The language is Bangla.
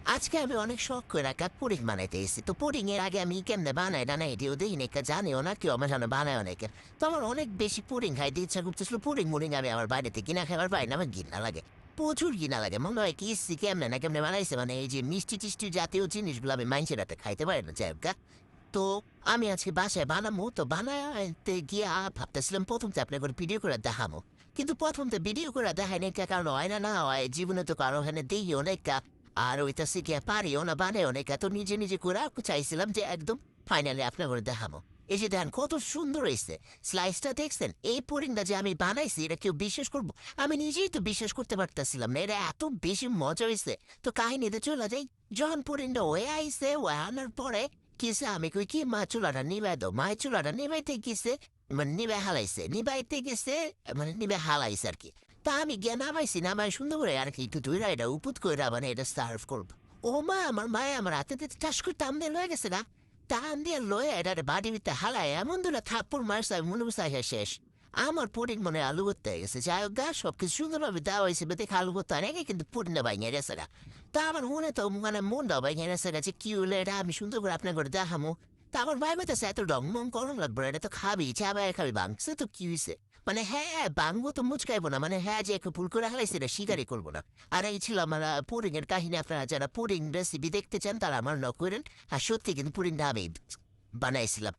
আজকে আমি অনেক শখ করে একটা পুডিং বানাইতে এসেছি। তো পুডিং এর আগে আমি কেমনে বানাই না এটিও দেখি না, জানিও না, কেউ আমার সামনে বানায় অনেকে। তো আমার অনেক বেশি পুডিং খাইতে ইচ্ছা করতেছিল। পুডিং মুডিং আমি আমার বাড়িতে কিনা খাবার পাই না, আমার ঘৃণা লাগে, প্রচুর ঘৃণা লাগে। মনে হয় কি ইসি কেমনে না কেমনে বানাইছে, মানে এই যে মিষ্টি টিষ্টি জাতীয় জিনিসগুলো আমি মাইনসের রাতে খাইতে পারি না, যাই হোক গা। তো আমি আজকে বাসায় বানাবো, তো বানাইতে গিয়ে ভাবতেছিলাম প্রথমতে আপনার করে ভিডিও করে দেখাবো। কিন্তু প্রথমতে ভিডিও করে দেখায় না, কারণ হয় না, না হয় জীবনে তো কারো ওখানে দেখি অনেকটা, আর ওইটা শিখে পারিও না, বানায় অনেক, এত নিজে নিজে করে চাইছিলাম যে একদম ফাইনালি আপনার করে দেখাবো। এই যে দেখেন কত সুন্দর হয়েছে, স্লাইসটা দেখছেন? এই পুডিংটা যে আমি বানাইছি এটা কেউ বিশ্বাস করবো? আমি নিজেই তো বিশ্বাস করতে পারতেছিলাম না, এটা এত বেশি মজা হয়েছে। তো কাহিনীতে চলে যাই। যখন পুডিংটা হয়ে আইসে, হয়ে আনার পরে কিসে আমি কই কি মা চুলাটা নিবাই দাও, মায়ের চুলাটা নিবাইতে গেছে, মানে নিবে হালাইছে, নিবাইতে গেছে, মানে নিবে হালাইছে আর কি। তা আমি গিয়ে নামাইছি, নামাই সুন্দর করে আর কি একটু ধুইরা এটা উপুত করে মানে এটা সার্ভ করবো। ও মা, আমার মায়ে আমার হাতে টাস করে টান দিয়ে লয়ে গেছে না, টান দিয়ে লয়ে এটা বাড়ি ভিতরে হালায় এমন ধরে থাপ্পড় মারছে, আমি মনে বসে শেষ। আমার পুডিং মনে আলু করতে গেছে, যাই হোক গা, সবকিছু সুন্দরভাবে দেওয়া হয়েছে, দেখে আলু করতে অনেকে কিন্তু পুডিংটা ভাঙিয়ে গেছে না। তা আমার মনে তো মানে মনটাও ভাঙিয়ে গেছে যে কি হলে এটা আমি সুন্দর করে আপনার করে দেখামো। তা আমার ভাই বলতেছে এত রং মং করুন লাগবে না, এটা তো খাবি, চা বাই খাবি, ভাঙছে তো কি হয়েছে? মানে হ্যাঁ বাংবো তো মুচকাইবো না, মানে হ্যাঁ যে একটু ভুল করে হালাইছে এটা স্বীকারই করবো না। আর এই ছিল আমার পুডিং এর কাহিনী। আপনারা যারা পুডিং রেসিপি দেখতে চান তারা আমার নক করেন। আর সত্যি কিন্তু পুডিংটা আমি বানাইছিলাম।